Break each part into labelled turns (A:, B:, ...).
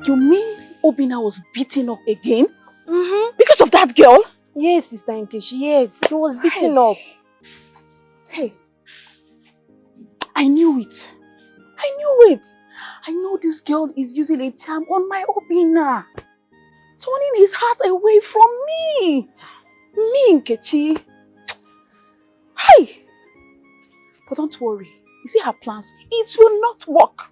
A: You mean Obinna was beaten up again?
B: Mm-hmm.
A: Because of that girl?
B: Yes, Sister Nkechi, yes. He was beaten up.
A: Hey, I knew it. I know this girl is using a charm on my Obinna. Turning his heart away from me. Me, Nkechi. Hey! But don't worry. You see her plans? It will not work.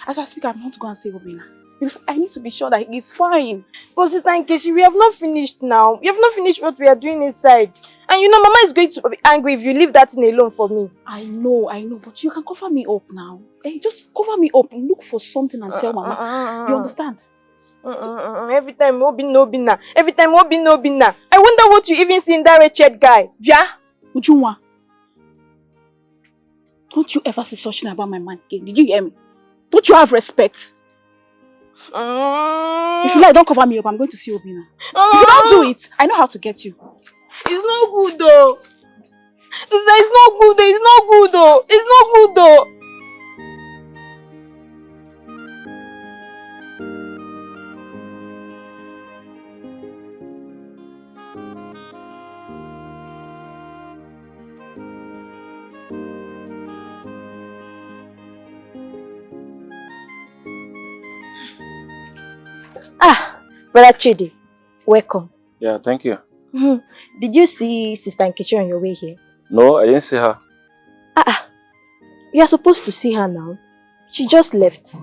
A: As I speak, I'm going to go and see Obinna. Because I need to be sure that he is fine.
B: But Sister Nkechi, we have not finished now. We have not finished what we are doing inside. And you know, Mama is going to be angry if you leave that thing alone for me.
A: I know. But you can cover me up now. Hey, just cover me up. Look for something and tell Mama. You understand?
B: Every time Obinna. Every time Obinna. I wonder what you even see in that wretched guy.
A: Yeah? Ujunwa. Don't you ever say such thing about my man again. Did you hear me? Don't you have respect? If you like, don't cover me up. I'm going to see Obinna. If you don't do it, I know how to get you.
B: It's not good though. Sister, it's not good though. It's not good though. It's not good though. Brother Chidi, welcome.
C: Yeah, thank you.
B: Did you see Sister Nkechi on your way here?
C: No, I didn't see her.
B: You are supposed to see her now. She just left.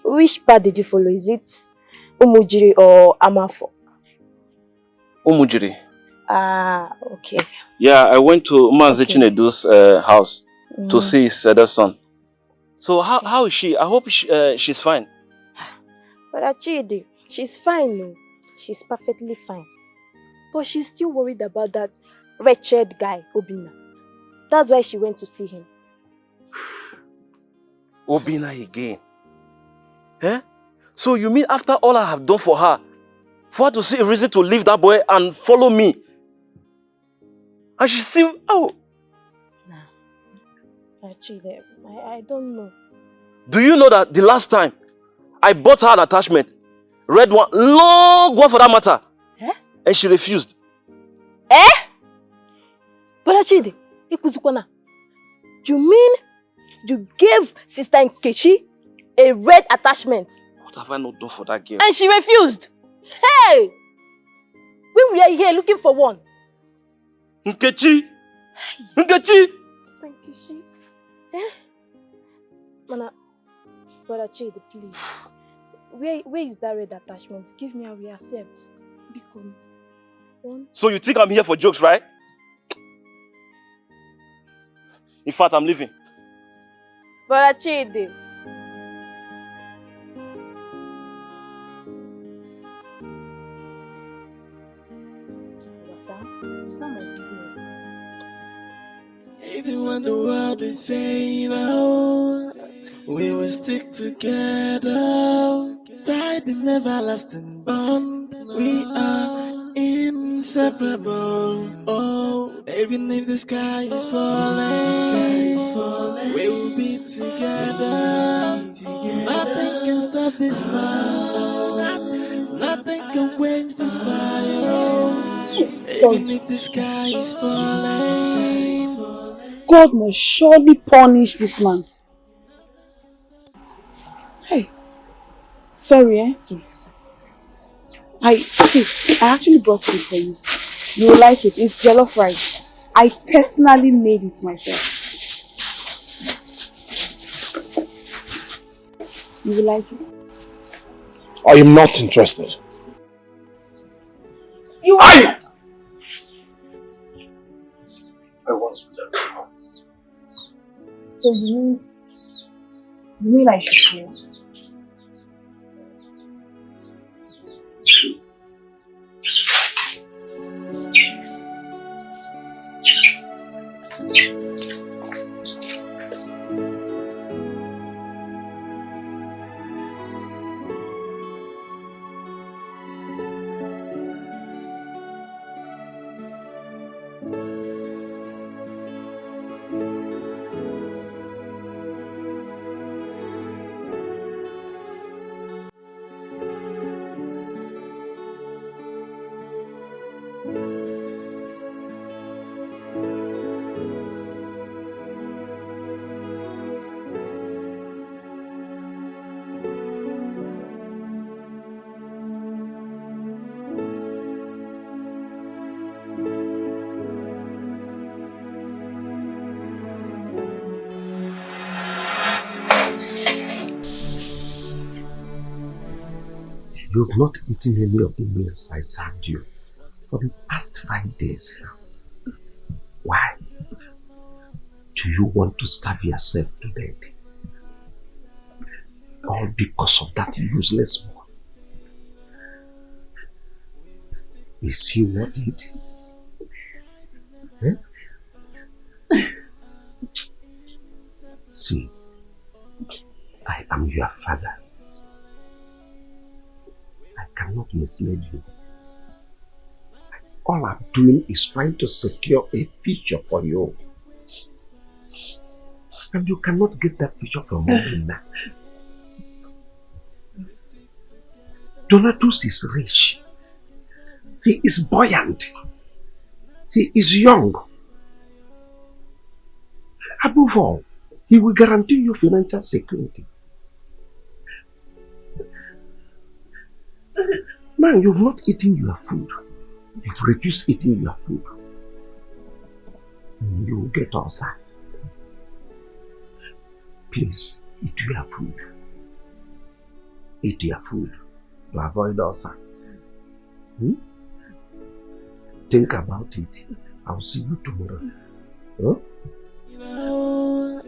B: Which part did you follow? Is it Umujiri or Amafo?
C: Umujiri.
B: Okay.
C: Yeah, I went to Manzi Chinedu's house to see his other son. So how is she? I hope she's fine.
B: But Chidi, she's fine, no. She's perfectly fine. But she's still worried about that wretched guy, Obinna. That's why she went to see him.
C: Obinna again? Eh? So you mean after all I have done for her to see a reason to leave that boy and follow me? And she's still... Oh!
B: Nah. Chidi, I don't know.
C: Do you know that the last time I bought her an attachment, red one, long one for that matter, and she refused?
B: But Chidi, you mean you gave Sister Nkechi a red attachment?
C: What have I not done for that girl?
B: And she refused? Hey! When we are here looking for one.
C: Nkechi! Nkechi!
B: Sister Nkechi? Mana, Brother Chidi, please. Where is that red attachment? Give me and we accept. Because one.
C: So you think I'm here for jokes, right? In fact, I'm leaving.
B: Brother Chidi. It's not my business.
D: Even when the world is saying, oh, we will stick together, tied in everlasting bond, we are inseparable. Oh, even if the sky is falling, we will be together. Nothing can stop this love. Nothing can quench this fire. Even if the sky is falling,
A: God must surely punish this man. Hey. Sorry, Sorry. I actually brought food for you. You will like it. It's jollof rice. I personally made it myself. You will like it.
E: I am not interested.
A: You are.
E: I want to learn.
A: So you mean I should go?
E: You've not eaten any of the meals I served you for the past 5 days. Why? Do you want to starve yourself to death? All because of that useless boy. Is he worth it? See, I am your father. I cannot mislead you. All I'm doing is trying to secure a future for you. And you cannot get that future from Obinna. Donatus is rich. He is buoyant. He is young. Above all, he will guarantee you financial security. Man, you've not eaten your food. You've refused eating your food. You will get ulcer. Please, eat your food. Eat your food to avoid ulcer. Think about it. I'll see you tomorrow. Huh?
D: You know,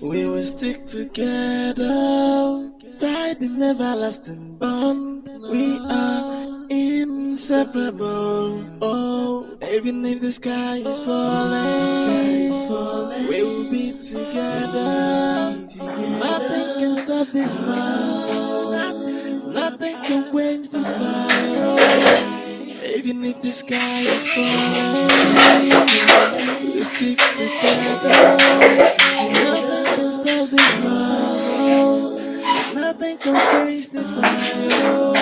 D: we will stick together, tied in everlasting bond. We are inseparable. Oh, even if the sky is falling, we will be together. Nothing can stop this love. Nothing can quench this fire. Even if the sky is falling, we stick together. Nothing can stop this love. Nothing can quench the fire.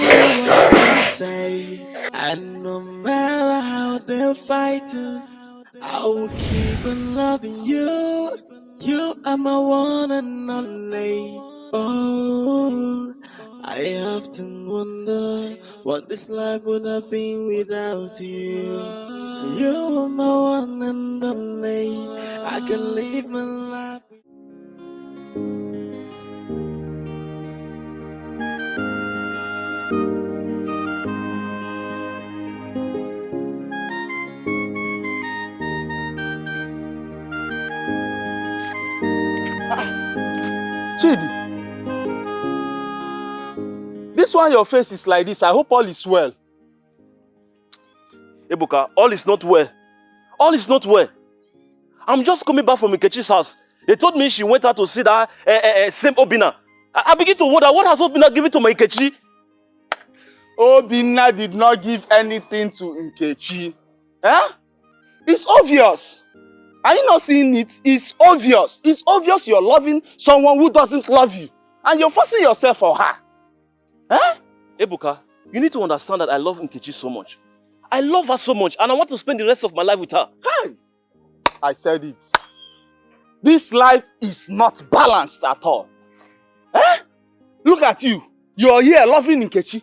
D: What they say, and no matter how they fight us, I will keep on loving you. You are my one and only. Oh, I often wonder what this life would have been without you. You are my one and only. I can live my life.
A: Chidi, this one your face is like this. I hope all is well.
C: Ebuka, all is not well. All is not well. I'm just coming back from Nkechi's house. They told me she went out to see that same Obinna. I begin to wonder, what has Obinna given to my Nkechi?
A: Obinna did not give anything to Nkechi. Eh? It's obvious. Are you not seeing it? It's obvious. It's obvious you're loving someone who doesn't love you. And you're forcing yourself for her. Eh?
C: Ebuka, you need to understand that I love Nkechi so much. I love her so much and I want to spend the rest of my life with her.
A: Hey! I said it. This life is not balanced at all. Eh? Look at you. You're here loving Nkechi.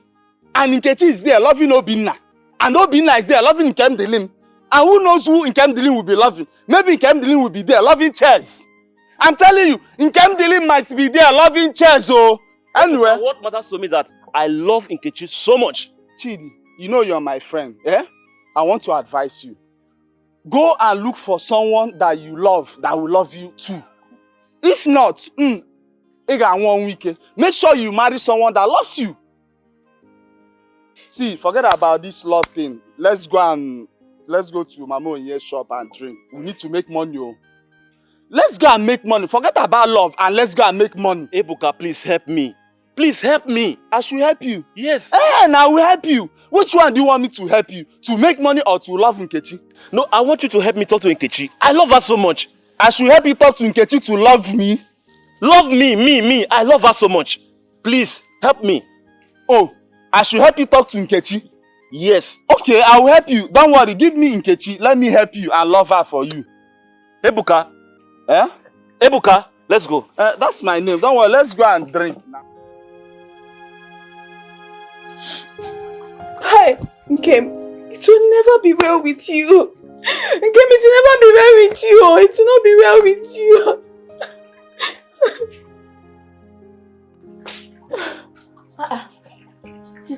A: And Nkechi is there loving Obinna. And Obinna is there loving Nkemdilim. And who knows who Nkemdilim will be loving? Maybe Nkemdilim will be there loving chairs. I'm telling you, Nkemdilim might be there loving chairs. Oh. Anyway.
C: What matters to me that I love Nkechi so much.
A: Chidi, you know you're my friend. Eh? I want to advise you. Go and look for someone that you love, that will love you too. If not, make sure you marry someone that loves you. See, forget about this love thing. Let's go to Mama Onye's shop and drink. We need to make money. Oh. Let's go and make money. Forget about love and let's go and make money.
C: Ebuka, please help me. Please help me.
A: I should help you.
C: Yes.
A: And I will help you. Which one do you want me to help you? To make money or to love Nkechi?
C: No, I want you to help me talk to Nkechi. I love her so much.
A: I should help you talk to Nkechi to love me?
C: Love me, me. I love her so much. Please, help me.
A: Oh, I should help you talk to Nkechi?
C: Yes.
A: Okay, I will help you. Don't worry, give me Nkechi. Let me help you and love her for you.
C: Ebuka.
A: Eh?
C: Ebuka, let's go.
A: That's my name. Don't worry, let's go and drink now.
F: Hi, Nkem. It will never be well with you. Nkem, it will never be well with you. It will not be well with you.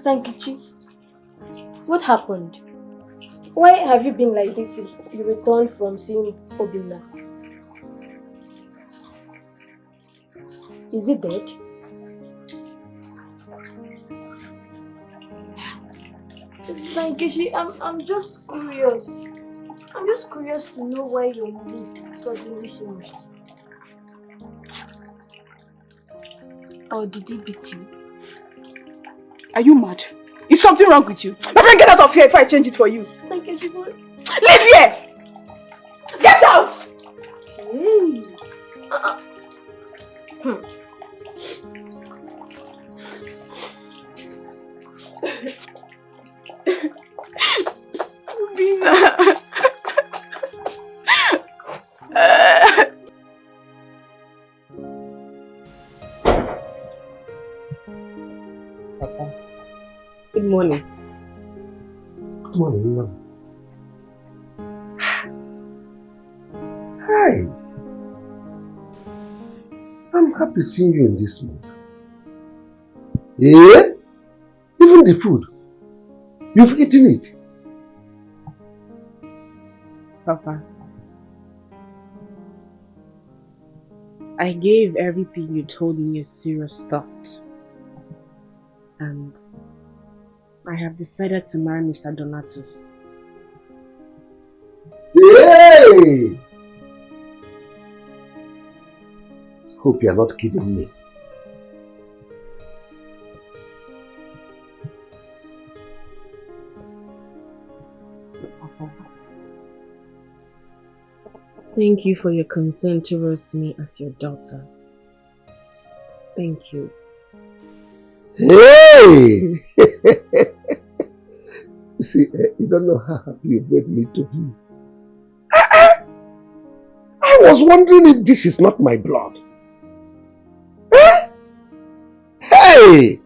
B: Sister Nkechi, what happened? Why have you been like this since you returned from seeing Obinna? Is he dead? Sister Nkechi, I'm just curious. I'm just curious to know why your mood suddenly changed. Or did he beat you?
A: Are you mad? Is something wrong with you? My friend, get out of here if I change it for you.
B: Sister Nkechi, but...
A: Leave here! Get out!
B: Hey!
A: Obinna.
E: Papa,
G: Good morning.
E: good morning, Mom. Hi. I'm happy seeing you in this mood. Yeah? Even the food. You've eaten it.
G: Papa, I gave everything you told me a serious thought. And I have decided to marry Mr. Donatus.
E: Hey! Hope you are not kidding me.
G: Papa, thank you for your consent to roast me as your daughter. Thank you.
E: Hey! You see, you don't know how happy you made me to be. I was wondering if this is not my blood. Hey!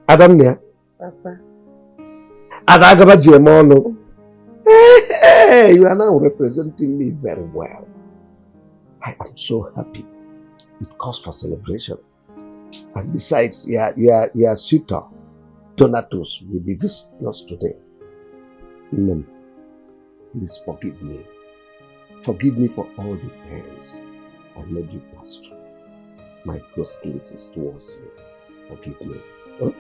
E: Adamnia.
G: Papa.
E: Adagaba Jemono. Hey! You are now representing me very well. I am so happy. It calls for celebration. And besides, your suitor, Donatus, will be visiting us today. Mem, please forgive me. Forgive me for all the pains I made you pass through. My hostilities towards you. Forgive me. Huh?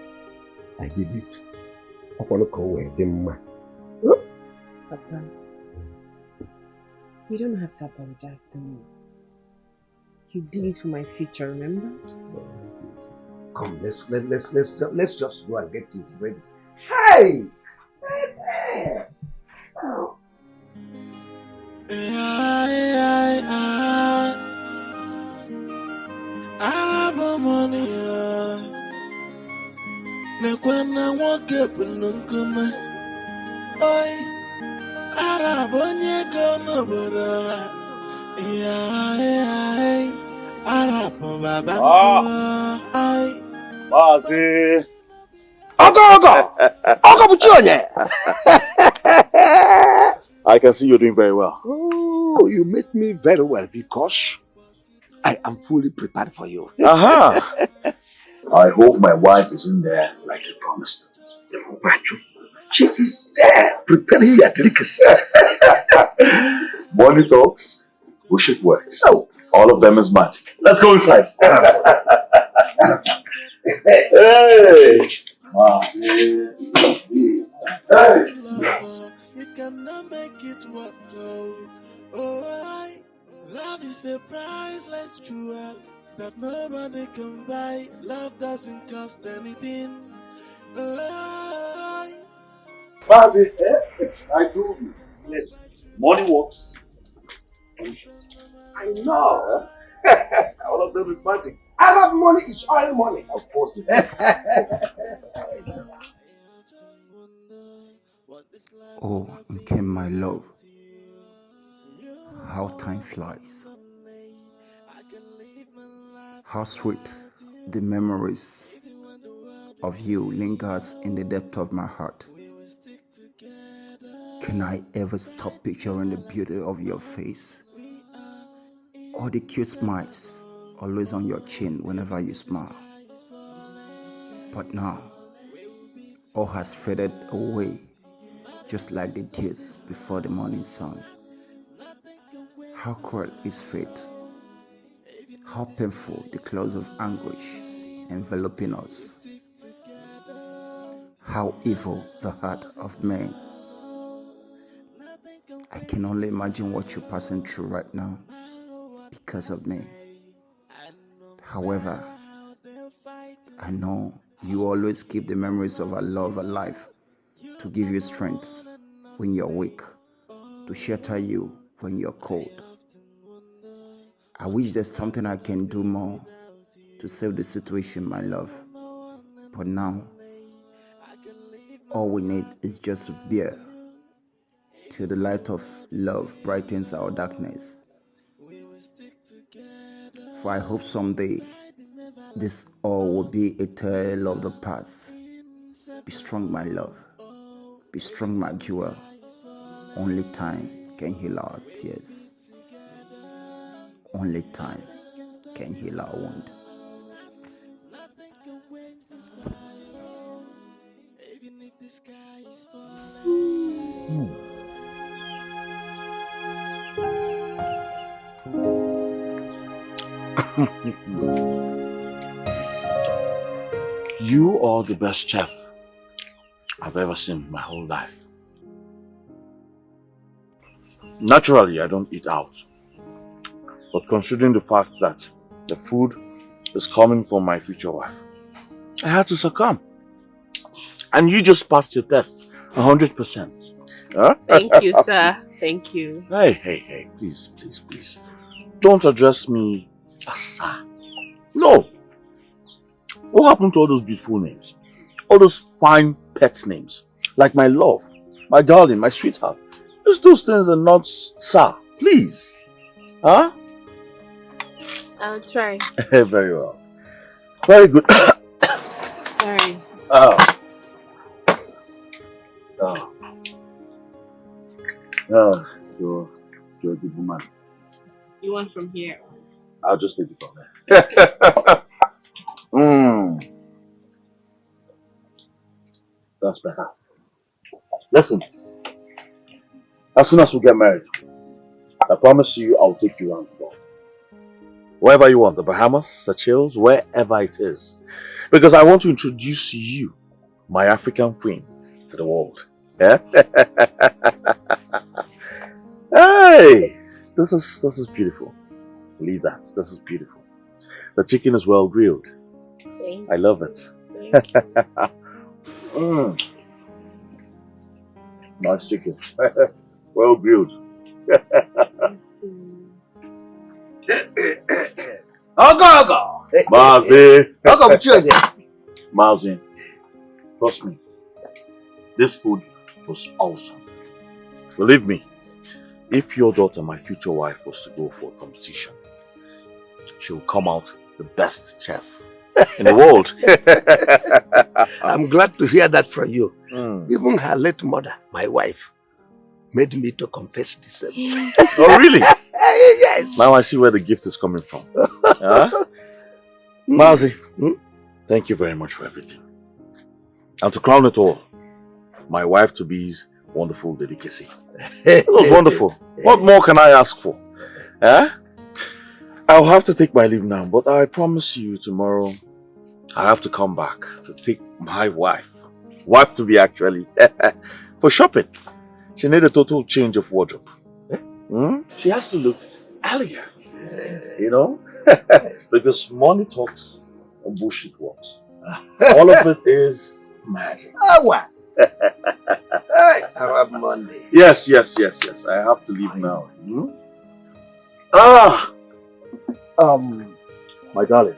E: I did it. Huh?
G: Papa, you don't have to apologize to me. You did it for my future, remember?
E: Yeah, I did. Come, let's just go and get things ready. Hey! Hey! Oh.
D: Nekwana nwoke bụ nkume oi Arab onye go n'obodo Arab baba ai
C: Mazi.
E: Ogo Buchonye.
C: I can see you're doing very well.
E: Oh, you make me very well because I am fully prepared for you.
C: Aha! I hope my wife is in there like you promised.
E: She is there preparing your delicacies.
C: Money talks, wish it works.
E: Oh.
C: All of them is magic. Let's go inside. Hey! Mazi. Hey!
D: You cannot make it work out. Oh, love is a priceless jewel that nobody can buy. Love doesn't cost anything. Oh,
C: Mazi, I told you.
E: Yes.
C: Money works.
E: I know. All of them is magic. Arab money is oil money.
C: Of course it
H: Oh, Nkem, my love, how time flies. How sweet the memories of you lingers in the depth of my heart. Can I ever stop picturing the beauty of your face? Or the cute smiles always on your chin whenever you smile. But now, all has faded away, just like the tears before the morning sun. How cruel is fate, how painful the clouds of anguish enveloping us, how evil the heart of man. I can only imagine what you're passing through right now because of me. However, I know you always keep the memories of our love alive to give you strength when you're weak, to shelter you when you're cold. I wish there's something I can do more to save the situation, my love. But now, all we need is just to bear till the light of love brightens our darkness. For I hope someday this all will be a tale of the past. Be strong, my love. Be strong, my jewel. Only time can heal our tears. Only time can heal our wound.
C: You are the best chef I've ever seen in my whole life. Naturally, I don't eat out. But considering the fact that the food is coming from my future wife, I had to succumb. And you just passed your test 100%. Huh?
G: Thank you, sir. Thank you.
C: Hey, please. Don't address me as sir. No. What happened to all those beautiful names? All those fine pet names? Like my love, my darling, my sweetheart. Just those things are not sir. Please. Huh?
G: I'll try.
C: Very well. Very good.
G: Sorry.
C: Oh, you're a good woman.
G: You want from here?
C: I'll just take it from there. That's better. Listen, as soon as we get married, I promise you I'll take you around the world. Wherever you want, the Bahamas, Seychelles, wherever it is. Because I want to introduce you, my African queen, to the world. Yeah? Hey! This is beautiful. Believe that. This is beautiful. The chicken is well grilled. I love it. Nice chicken. Well grilled.
E: Ogo!
C: Mazi!
E: Ogo, but you again.
C: Mazi, trust me. This food was awesome. Believe me, if your daughter, my future wife, was to go for a competition, she will come out the best chef in the world.
E: I'm glad to hear that from you. Even her late mother, my wife, made me to confess the same.
C: Oh, really?
E: Yes.
C: Now I see where the gift is coming from. Huh? Mazi, thank you very much for everything. And to crown it all, my wife-to-be's wonderful delicacy. It was wonderful. What more can I ask for? Huh? I'll have to take my leave now, but I promise you tomorrow I have to come back to take my wife-to-be actually, for shopping. She needs a total change of wardrobe. She has to look elegant, you know? Because money talks and bullshit walks. All of it is magic.
E: What? Hey, I have Monday.
C: Yes. I have to leave now. My darling.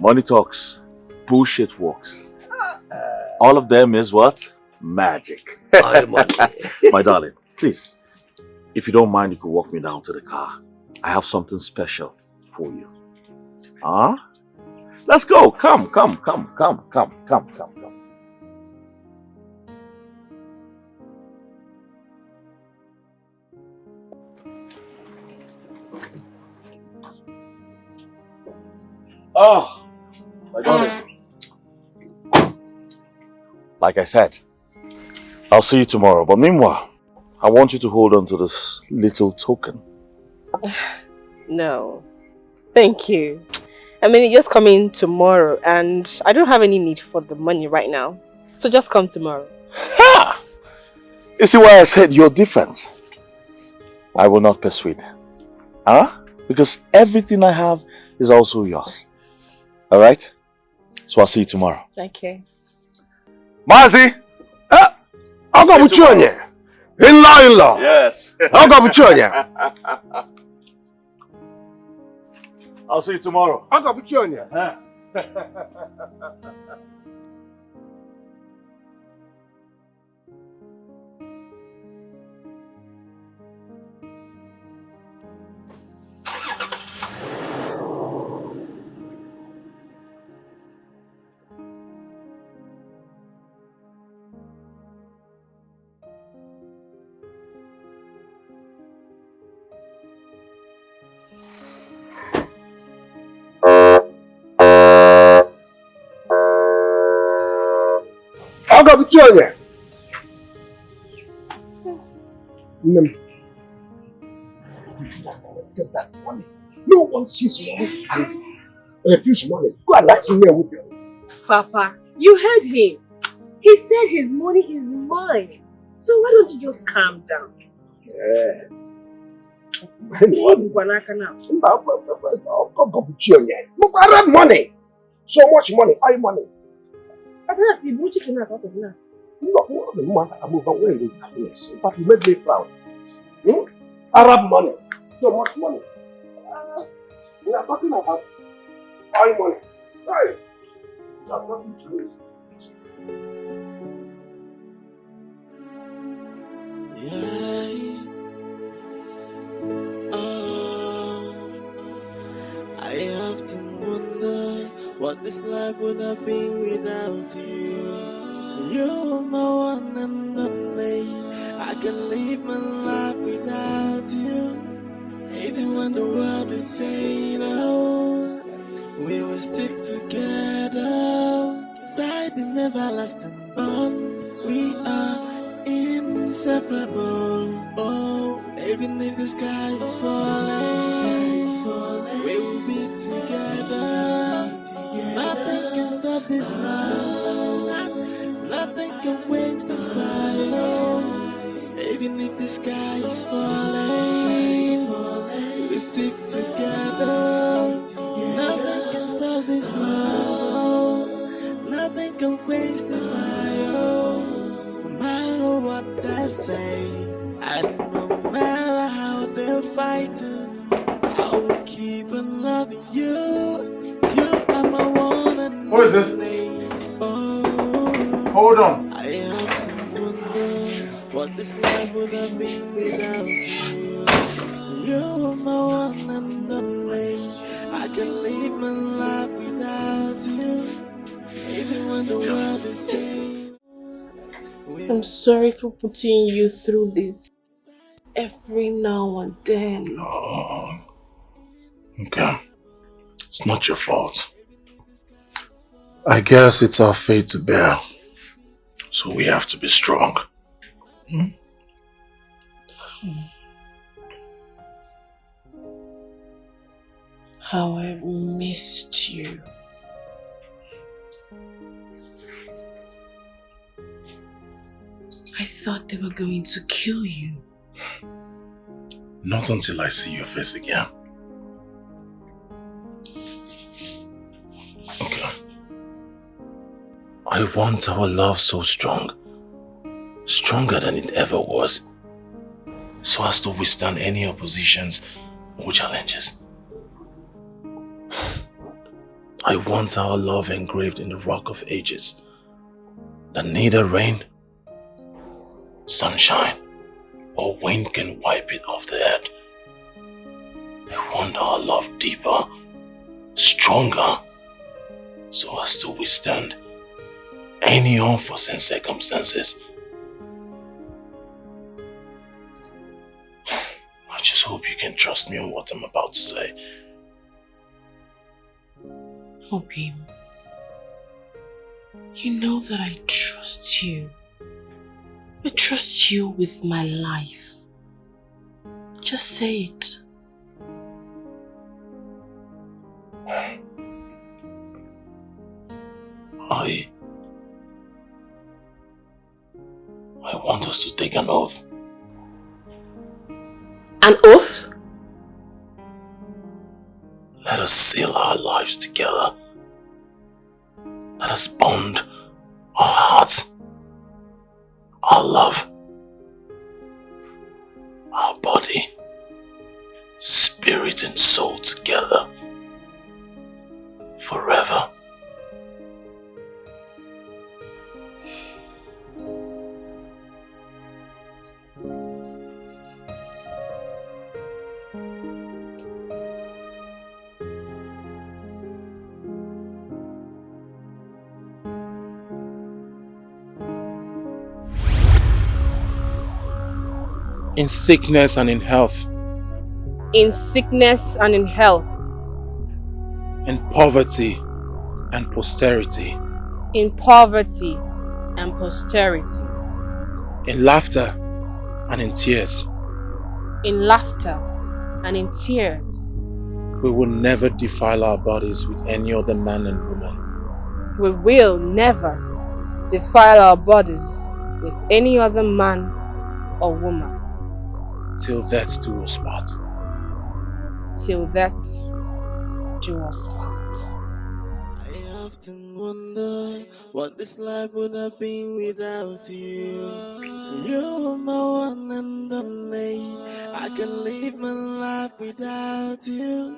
C: Money talks, bullshit walks. All of them is what? Magic. My darling, please, if you don't mind, you could walk me down to the car. I have something special for you. Huh? Let's go. Come. Oh, my darling. Like I said, I'll see you tomorrow. But meanwhile, I want you to hold on to this little token.
B: No, thank you. I mean, you're just coming tomorrow and I don't have any need for the money right now. So just come tomorrow.
C: Ha! You see why I said you're different? I will not persuade. Huh? Because everything I have is also yours. Alright? So I'll see you tomorrow.
B: Okay.
C: Mazi!
E: I'll go with you on you. In-law.
C: Yes.
E: I'll go with you on you.
C: I'll see you tomorrow.
E: I'll go with you on you. I'll go with you on you. Take that money. No one sees money and refuse money. Go and let me with you.
F: Papa, you heard him. He said his money is mine. So why don't you just calm down?
E: Yeah.
F: I'll go
E: with you on you. Look, I have money. So much money. I have money.
F: I can't see much chicken out of now.
E: Look, the man I'm overwhelmed with happiness. In fact, you made me proud. Arab money. So much money. We are talking about oil money. Right. We are talking to you.
D: Yeah. I often wonder what this life would have been without you. You're my one and only. I can live my life without you. Even when the world is saying, oh, we will stick together. Tied in everlasting bond. We are inseparable. Oh, even if the sky is falling, we will be together. Nothing can stop this love. Nothing can quench this fire. Even if the sky is falling, we stick together. Nothing can stop this love. Nothing can quench the fire. No matter what they say, and no matter how they fight us, I will keep on loving you. You are my one and
E: Who is it?
D: only. Oh,
E: Hold on.
D: I have to wonder what this life would have been without you. You are my one and only. I can live my life without you. Even when the world is saying,
F: I'm sorry for putting you through this every now and then.
E: Oh, okay. It's not your fault. I guess it's our fate to bear. So we have to be strong.
F: How I've missed you. I thought they were going to kill you.
E: Not until I see your face again. Okay. I want our love so strong. Stronger than it ever was. So as to withstand any oppositions or challenges. I want our love engraved in the rock of ages. That neither rain, sunshine, or wind can wipe it off the earth. I want our love deeper, stronger, so as to withstand any unforeseen circumstances. I just hope you can trust me on what I'm about to say.
F: Obim,
G: You know that I trust you. I trust you with my life. Just say it.
C: I want us to take an oath.
G: An oath?
C: Let us seal our lives together. Let us bond our hearts, our love, our body, spirit and soul together forever.
I: In sickness and in health.
G: In sickness and in health.
I: In poverty and posterity.
G: In poverty and posterity.
I: In laughter and in tears.
G: In laughter and in tears.
I: We will never defile our bodies with any other man and woman.
G: We will never defile our bodies with any other man or woman.
I: Till death do us part.
G: Till death do us part.
D: I often wonder what this life would have been without you. You're my one and only. I can live my life without you.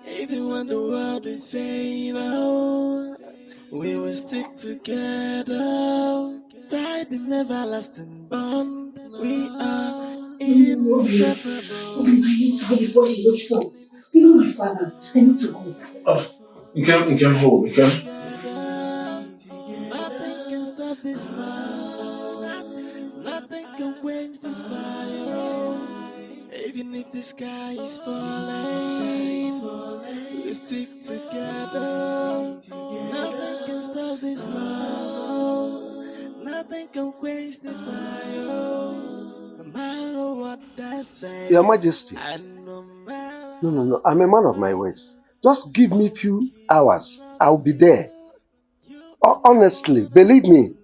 D: Even when the world is saying no, we will stick together. Tied in everlasting bond. We are inseparable.
A: I need to go before he wakes up. You know my father. I need to go.
I: You can hold.
D: Nothing can stop this love. Nothing can quench this fire. Even if the sky is falling, we stick together. Nothing can stop this love. Nothing can quench the fire. No matter what they say.
E: Your Majesty. No. I'm a man of my words. Just give me a few hours. I'll be there. Honestly, believe me.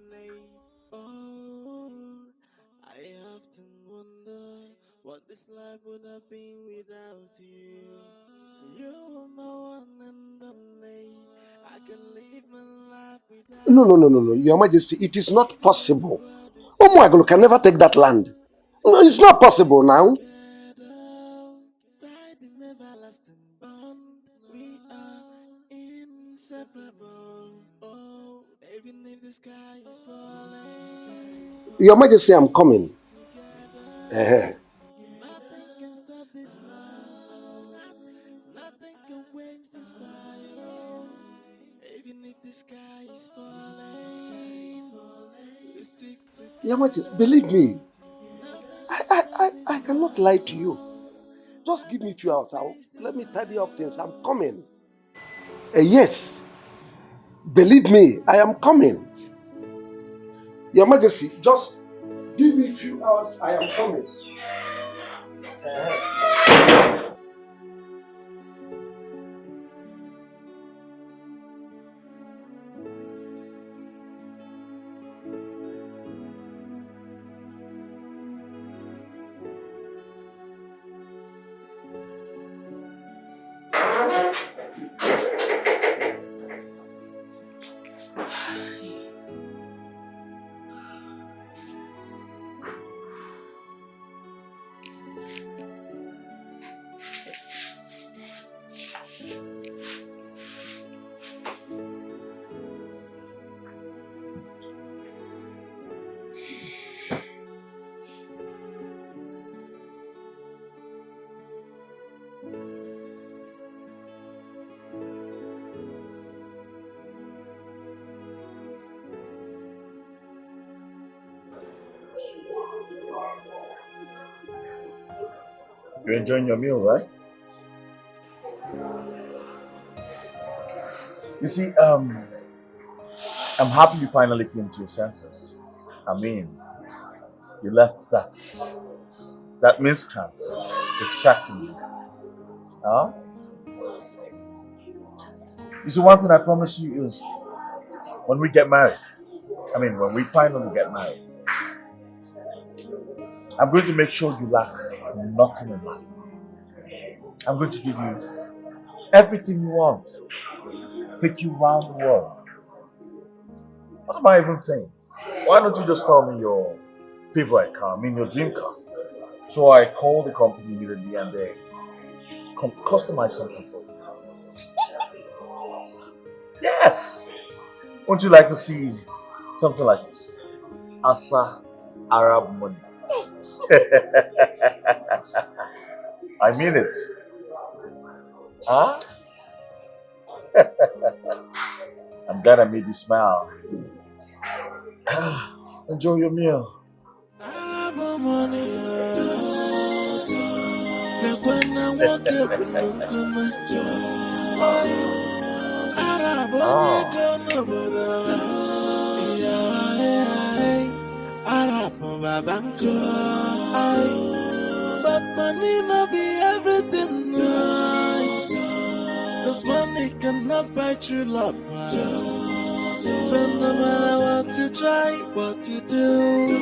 E: No. Your Majesty, it is not possible. Omuagolo can never take that land. No, it's not possible now. Your Majesty, I'm coming. Your Majesty, believe me. I cannot lie to you. Just give me a few hours. Let me tidy up things. I'm coming. Yes. Believe me, I am coming. Your Majesty, just give me a few hours. I am coming.
C: You're enjoying your meal, right? You see,
J: I'm happy you finally came to your senses. I mean, you left that miscreant distracting you. Huh? You see, one thing I promise you is when we get married, when we finally get married, I'm going to make sure you lack nothing in life. I'm going to give you everything you want. Take you around the world. What am I even saying? Why don't you just tell me your favorite car, your dream car? So I call the company immediately and they customize something for you. Yes! Wouldn't you like to see something like Asa Arab money? I mean it. Huh? I'm glad I made you smile. Enjoy your meal.
D: But money no be everything. Cause money cannot buy true love. So no matter what you try, what you do,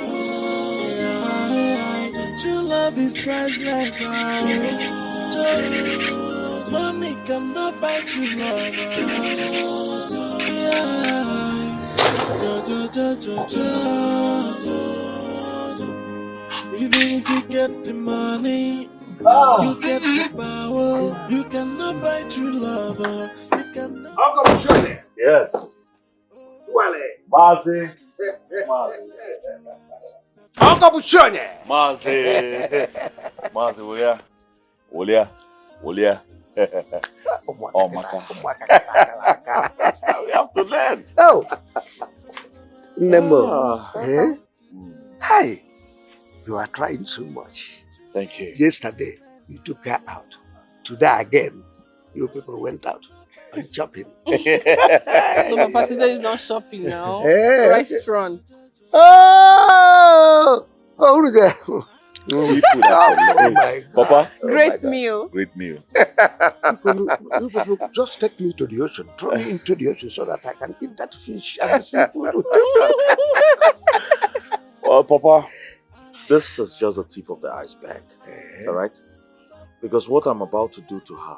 D: true love is priceless. Money cannot buy true love. Even if you get the money, you get the power, you cannot buy true love. You cannot.
J: Uncle Shirley. Yes. Mazi.
E: Uncle Buchone.
J: Mazi, Wolia. Oh, Maka. We have to learn.
E: Oh. Nemo. Eh? Hi. You are trying so much.
J: Thank you.
E: Yesterday, you took her out. Today again, you people went out and shopping.
F: No, Papa, today is not shopping now.
E: Hey.
F: Restaurant.
E: Oh, look at
J: Seafood.
E: Oh my God.
J: Papa.
F: Great meal.
J: Great meal.
E: You people just take me to the ocean, throw me into the ocean so that I can eat that fish and the seafood.
J: Well, Papa, this is just the tip of the iceberg. All right? Because what I'm about to do to her,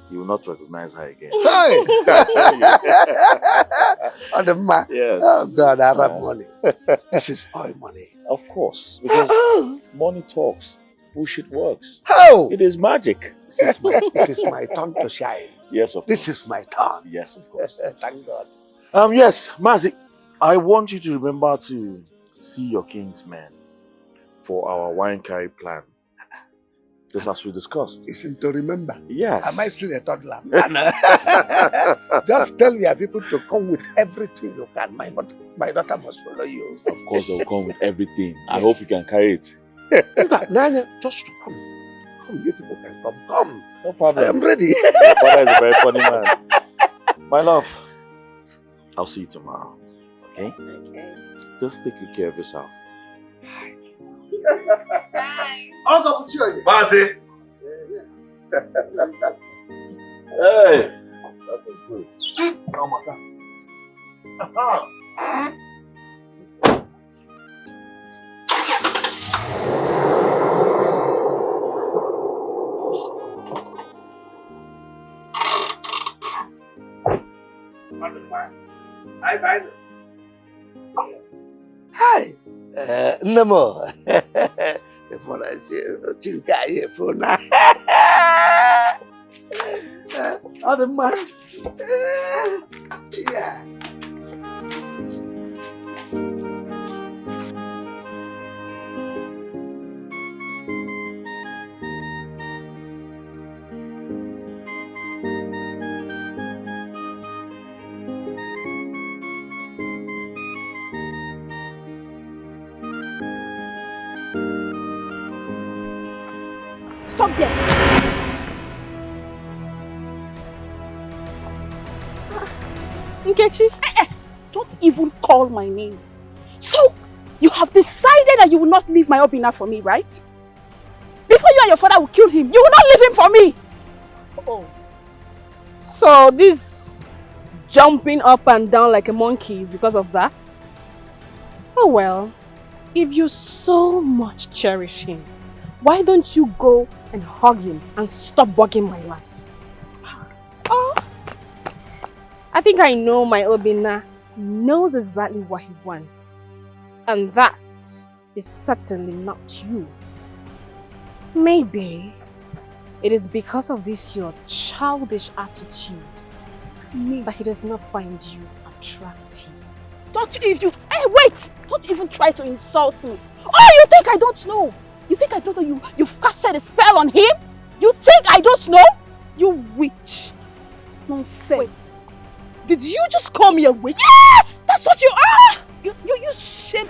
J: you will not recognize her again.
E: Hey! On the man.
J: Yes.
E: Oh God, I have money. This is oil money.
J: Of course, because money talks, bullshit works.
E: Oh!
J: It is magic.
E: It is my turn to shine.
J: Yes, of course.
E: This is my turn.
J: Yes, of course.
E: Thank God.
J: Yes, Mazi, I want you to remember to see your king's men for our wine carry plan. Just as we discussed.
E: Isn't to remember?
J: Yes.
E: Am I still a toddler? Just tell your people to come with everything you can. My daughter must follow you.
J: Of course, they'll come with everything. Yes. I hope you can carry it.
E: Nanya, just to come. Come, you people can come. Come.
J: No problem.
E: I am ready.
J: Your father is a very funny man. My love, I'll see you tomorrow. Okay?
F: Okay.
J: Just take good care of yourself.
F: Bye.
E: Uncle Buchone.
J: Mazi! Hey! That is good. Oh, my God.
E: Hi. Nemo. For a chinka for now. Other man. Yeah.
B: Stop there.
F: Nkechi?
A: Don't even call my name. So, you have decided that you will not leave my Obinna for me, right? Before you and your father will kill him, you will not leave him for me!
B: Oh. So this jumping up and down like a monkey is because of that? Oh well, if you so much cherish him, why don't you go and hug him and stop bugging my life? Oh, I think I know my Obinna knows exactly what he wants. And that is certainly not you. Maybe it is because of this your childish attitude that he does not find you attractive.
A: Hey, wait! Don't even try to insult me. Oh, you think I don't know? You think I don't know you've casted a spell on him? You think I don't know? You witch. Nonsense. Wait. Did you just call me a witch? Yes! That's what you are! You shame.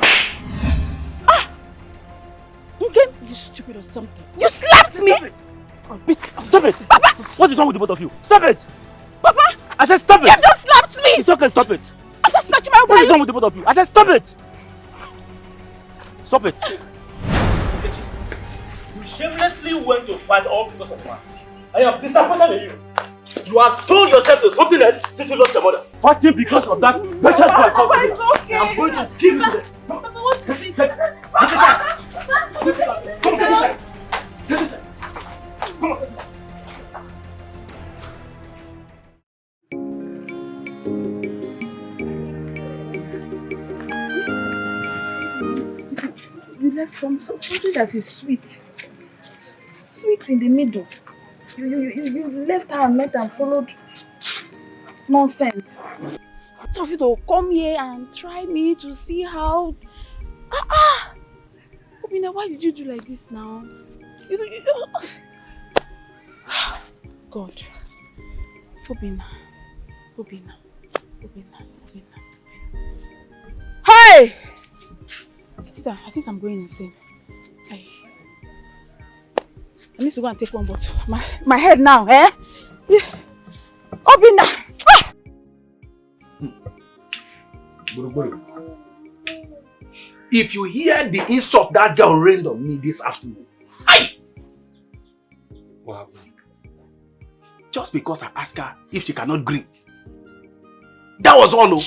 A: Okay, you stupid or something. You slapped me!
C: Stop it!
A: Papa!
C: What is wrong with the both of you? Stop it!
A: Papa!
C: I said stop it!
A: You just slapped me!
C: It's okay, stop it!
A: I just snatched my
C: What is wrong with the both of you? I said stop it! Stop it!
J: You shamelessly went to fight all because of man. I am disappointed in you. You have told yourself to something else since you lost your mother. Fighting because of that better boy.
A: Papa, it's okay.
J: I'm going to kill you today.
A: Papa, what's this?
J: Come on, get inside. Come on.
F: You left something that is sweet. Sweet in the middle. You left her and went and followed nonsense. So you to come here and try me to see how... Obinna, why did you do like this now? God. Obinna. Hey! Sit down. I think I'm going insane. Hey. I need to go and take one bottle. My head now, eh? Yeah. Obinna!
K: If you hear the insult that girl rained on me this afternoon, what happened? Just because I asked her if she cannot greet. That was all.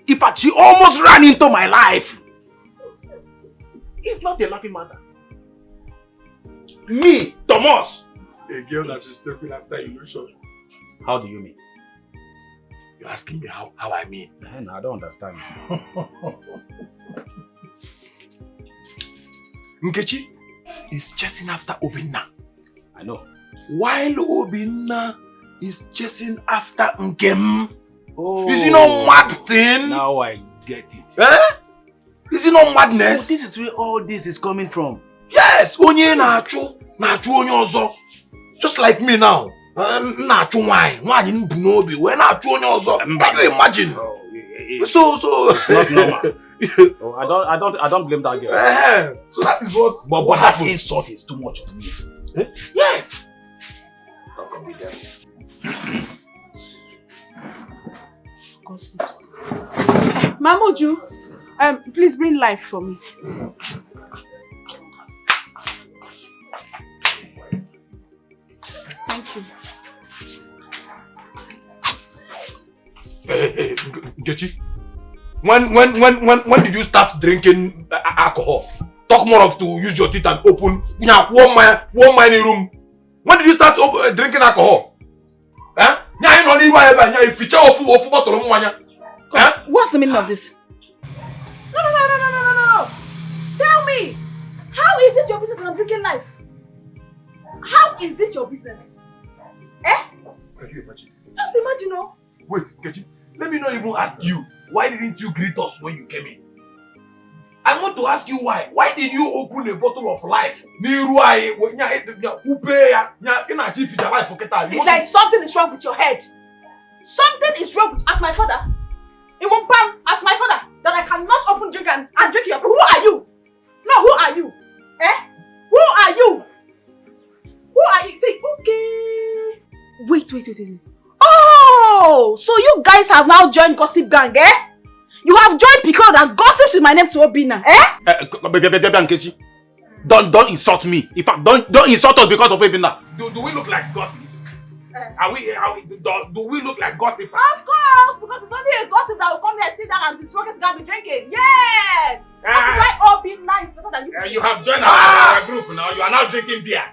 K: In fact, she almost ran into my life. It's not a laughing matter. Me, Thomas.
L: A girl that is chasing after illusion.
K: How do you mean? You're asking me how I mean?
L: No, I don't understand.
K: Nkechi is chasing after Obinna.
L: I know.
K: While Obinna is chasing after Nkem. Oh. Is it not mad thing?
L: Now I get it.
K: Eh? Is it not madness?
L: Oh, this is where all this is coming from.
K: Yes, onye na-achụ onye ọzọ. Just like me now. Na-achụ nwaanyị nbu n'obi wee na-achụ onye ọzọ. Can you imagine? So
L: it's not normal. I don't blame that girl.
K: So that is what.
L: But that insult is too much on me.
K: Eh? Yes.
L: That can be there.
F: Gossips. Mamoju, please bring life for me. Thank you.
K: Hey, Nkechi. When did you start drinking alcohol? Talk more of to use your teeth and open warm my room. When did you start drinking alcohol? Huh?
F: What's the meaning of this? No. Tell me, how is it your business that I'm drinking life? How is it your business? Eh?
K: Can you imagine?
F: Just imagine, no?
K: Wait, Nkechi, let me not even ask you. Why didn't you greet us when you came in? I want to ask you why. Why did you open a bottle of life?
F: It's like something is wrong with your head. Something is wrong with, as my father. It won't pan as my father that I cannot open drink and drink your. Who are you? No, who are you? Eh? Who are you? Who are you? Say, okay. Wait. Oh, so you guys have now joined gossip gang, eh? You have joined Pico that gossips with my name to Obinna, eh?
K: Don't insult me. In fact, don't insult us because of Obinna. Do we look like gossip? Do we look like gossipers?
F: Of course, because it's only a gossip that will come here, sit down and be smoking cigar, be drinking. Yes! That is why Obinna is better than you.
K: You have joined our group now. You are now drinking beer.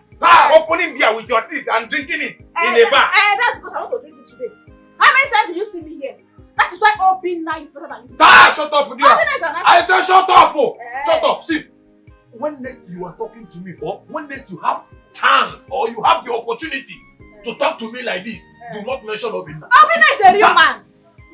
K: Opening beer with your teeth and drinking it in a bar.
F: That's because I want to drink it today. How many times do you see me here? That is why Obinna is better than you.
K: Shut up, I said shut up. Shut up. See, when next you are talking to me, or when next you have chance, or you have the opportunity to talk to me like this, do not mention Obinna.
F: Obinna is a real man.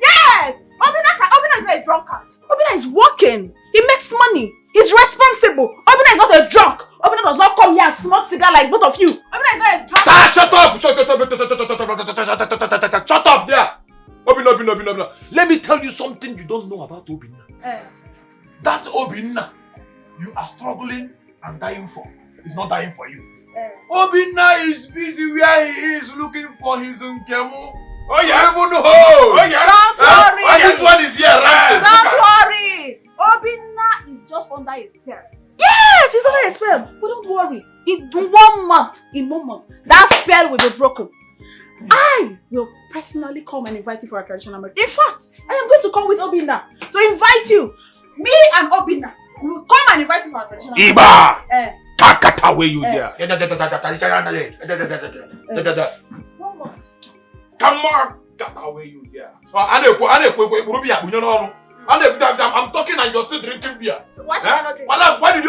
F: Yes! Obinna is not a drunkard. Obinna is working. He makes money. He's responsible. Obinna is not a drunk. Obinna does not come here and smoke cigar like both of you. Obinna is not a drunkard.
K: Shut up! Shut up there! Obinna. Let me tell you something you don't know about Obinna. That Obinna you are struggling and dying for is not dying for you. Obinna is busy where he is looking for his Nkemu. Oh yes! Oh yes!
F: Don't worry!
K: This one is here, right?
F: Don't worry! Obinna is just under a spell. Yes, he's under a spell. But don't worry. In 1 month, that spell will be broken. I will personally come and invite you for a traditional marriage. In fact, I am going to come with Obinna to invite you. Me and Obinna will come and invite you for a traditional marriage.
K: Iba! Takata where you there?
F: 1 month.
K: Come on! Kata where you there? I'm talking and you're still drinking beer.
F: Why should I not drink?
K: Madam, why did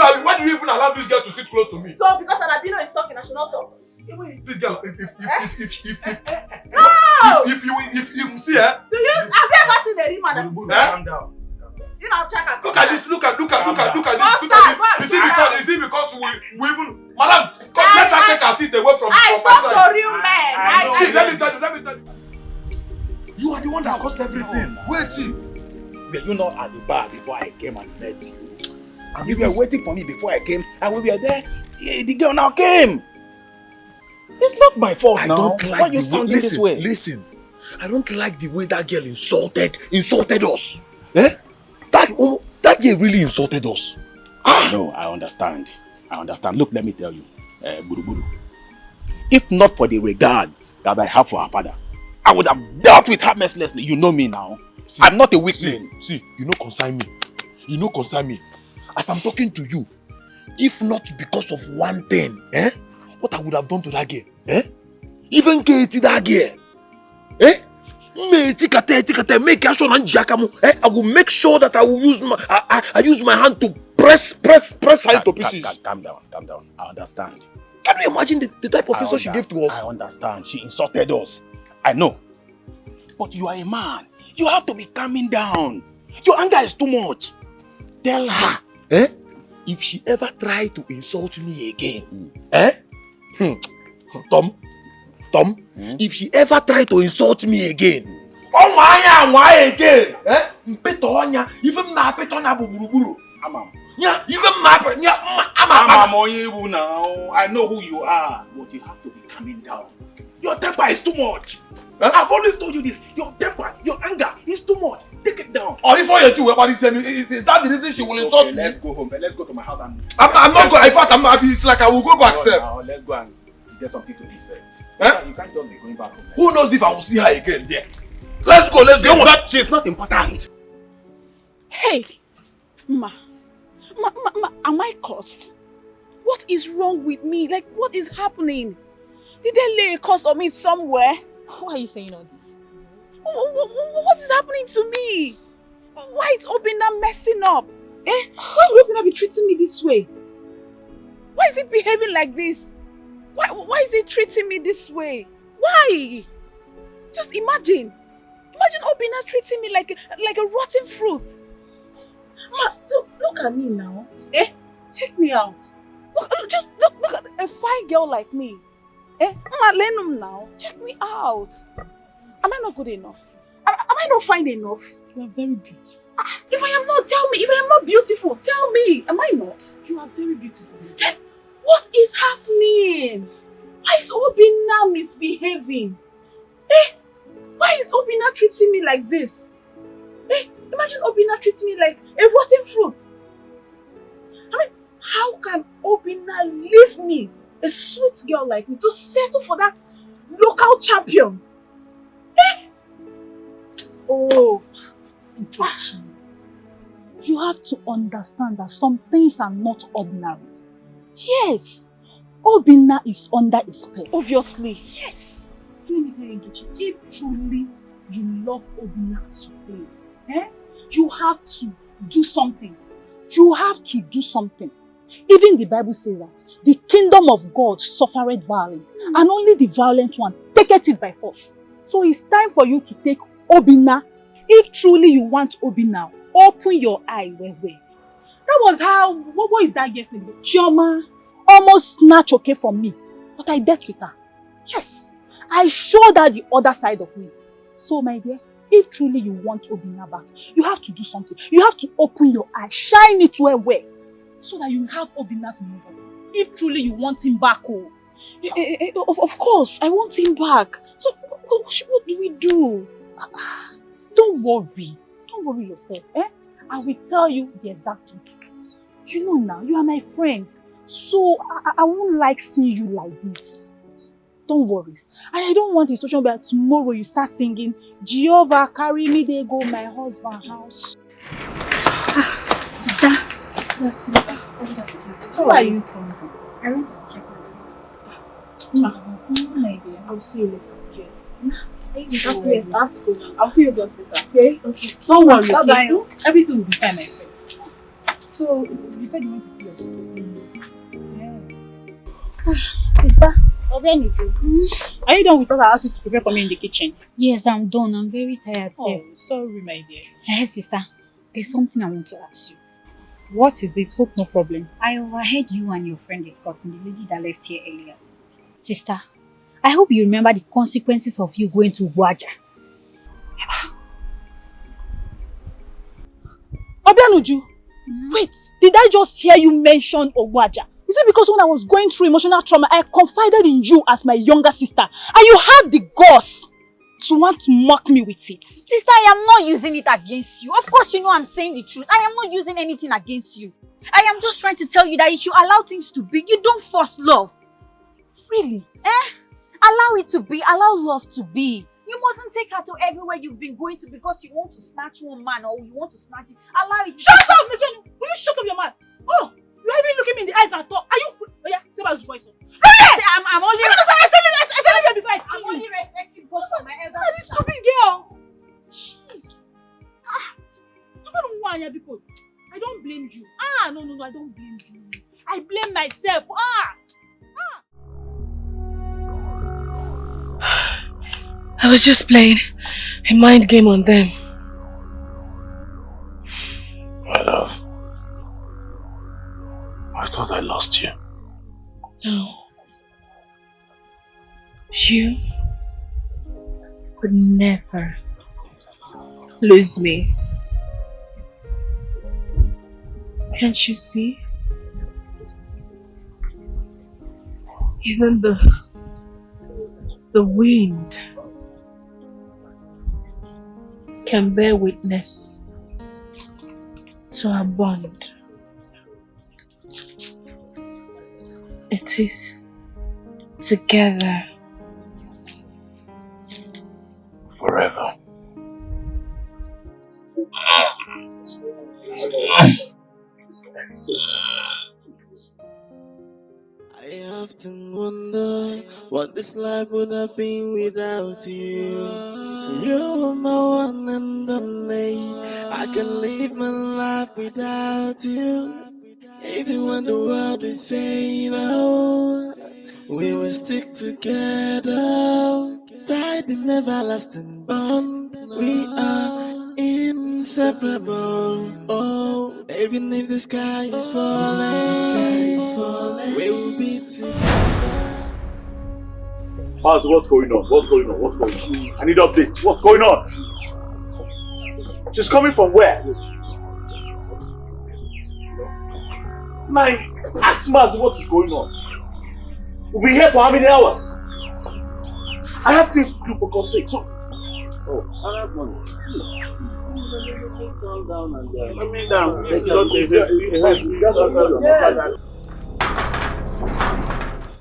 K: you even allow this girl to sit close to me?
F: So because Alabino is talking, I should not talk.
K: This girl, if you see her,
F: have you ever seen a real man?
K: Calm down.
F: You know, check out.
K: Look at this. You see because we even, madam, let her take her seat away from my side.
F: I talk to real men.
K: See, let me tell you. You are the one that caused everything. Wait, see.
L: You know, at the bar before I came and met you. And you were waiting for me before I came, and we were there. The girl now came. It's not my fault now.
K: Don't like
L: why you sounding this way?
K: Listen. I don't like the way that girl insulted us. Eh? That girl really insulted us.
L: No, I understand. Look, let me tell you, Buru. If not for the regards that I have for her father, I would have dealt with her mercilessly. You know me now. See, I'm not a weakling.
K: See, you know concern me. As I'm talking to you, if not because of one thing, what I would have done to that girl, even Katie that girl, I will make sure that I will use my hand to press her into pieces.
L: Calm down. I understand.
K: Can you imagine the type of insult she gave to us?
L: I understand. She insulted us. I know. But you are a man. You have to be calming down. Your anger is too much. Tell her,
K: if she ever try to insult me again, Tom, if she ever try to insult me again, why again? Even my petonya buru. Yeah, even my
L: now. I know who you are, but you have to be calming down. Your temper is too much. I've always told you this. Your temper, your anger is too much. Take it down.
K: Or if I you is that the reason she will insult me?
L: Let's go home. Let's go to my house and
K: I'm not going. In fact, it's like I will go back, sir.
L: Now let's go and get something to eat first. You can't just be going back home.
K: Who knows if I will see her again there? Let's go.
L: She's not important.
A: Hey, Ma, am I cursed? What is wrong with me? Like, what is happening? Did they lay a curse on me somewhere?
M: Why are you saying all this?
A: What is happening to me? Why is Obinna messing up? Why would Obinna be treating me this way? Why is he behaving like this? Why is he treating me this way? Why? Just imagine. Imagine Obinna treating me like a rotten fruit. Ma, look at me now. Check me out. Look at a fine girl like me. Lenum now. Check me out. Am I not good enough? Am I not fine enough?
M: You are very beautiful.
A: If I am not, tell me. If I am not beautiful, tell me. Am I not?
M: You are very beautiful.
A: What is happening? Why is Obinna misbehaving? Why is Obinna treating me like this? Imagine Obinna
F: Obinna treat me like a rotten fruit? I mean, how can Obinna leave me, a sweet girl like me, to settle for that local champion? Eh?
A: Oh, Nkechi, you have to understand that some things are not ordinary. Yes, Obinna is under a spell.
F: Obviously.
A: Yes. Let me tell you, Nkechi, if truly you love Obinna as your place, you have to do something. You have to do something. Even the Bible says that the kingdom of God suffered violence, and only the violent one taketh it by force. So it's time for you to take Obinna. If truly you want Obinna, open your eye well. That was how, what is that girl's name? Chioma almost snatched okay from me, but I dealt with her. Yes, I showed her the other side of me. So my dear, if truly you want Obinna back, you have to do something. You have to open your eye, shine it well, so that you have Obinna's number. If truly you want him back,
F: Of course, I want him back. So what do we do?
A: Don't worry. Don't worry yourself. I will tell you the exact thing to do. You know now, you are my friend. So I won't like seeing you like this. Don't worry. And I don't want the situation where tomorrow you start singing, Jehovah carry me, they go my husband's house.
N: Sister.
A: How are you coming from?
N: I want to check on you.
A: My dear, I'll see you later. Okay.
F: Yes, I have to go now. I'll see you guys later.
N: Okay.
A: Don't worry.
F: Bye-bye.
A: Okay? Everything will be fine, my friend. So, you said you want to see us.
N: Sister.
A: Are you done with what I asked you to prepare for me in the kitchen?
N: Yes, I'm done. I'm very tired, sir.
A: Oh, sorry, my dear.
N: Hey, sister. There's something I want to ask you.
A: What is it? Hope no problem.
N: I overheard you and your friend discussing the lady that left here earlier. Sister, I hope you remember the consequences of you going to Gwaja.
A: Obianuju, wait, did I just hear you mention Ogwaja? Is it because when I was going through emotional trauma, I confided in you as my younger sister, and you had the guts to want to mock me with it?
N: Sister, I am not using it against you. Of course you know I'm saying the truth. I am not using anything against you. I am just trying to tell you that you should allow things to be. You don't force love.
A: Really?
N: Allow it to be. Allow love to be. You mustn't take her to everywhere you've been going to because you want to snatch one man or you want to snatch it. Allow it.
A: Shut up, Michelle! Will you shut up your mouth? Oh, you're even looking me in the eyes and talk. Are you? Oh yeah, say my voice.
N: I'm only.
A: I said it before I
N: I'm only respecting both of my elder
A: sister. This stupid girl. Jeez. I don't blame you. No, I don't blame you. I blame myself.
O: I was just playing a mind game on them.
I: My love, I thought I lost you.
O: No. You would never lose me. Can't you see? Even the wind can bear witness to our bond. It is together
I: forever.
D: I often wonder what this life would have been without you. You are my one and only. I can live my life without you. Even when the world is saying, oh, we will stick together. Tied in everlasting bond. We are inseparable. Oh, even if the sky is falling, we will be together.
J: Maz, what's going on? What's going on? What's going on? I need updates. What's going on? She's coming from where? Ask Maz what is going on. We'll be here for how many hours? I have things to do for God's sake. So, I have money.
K: Calm down and let me down. It helps.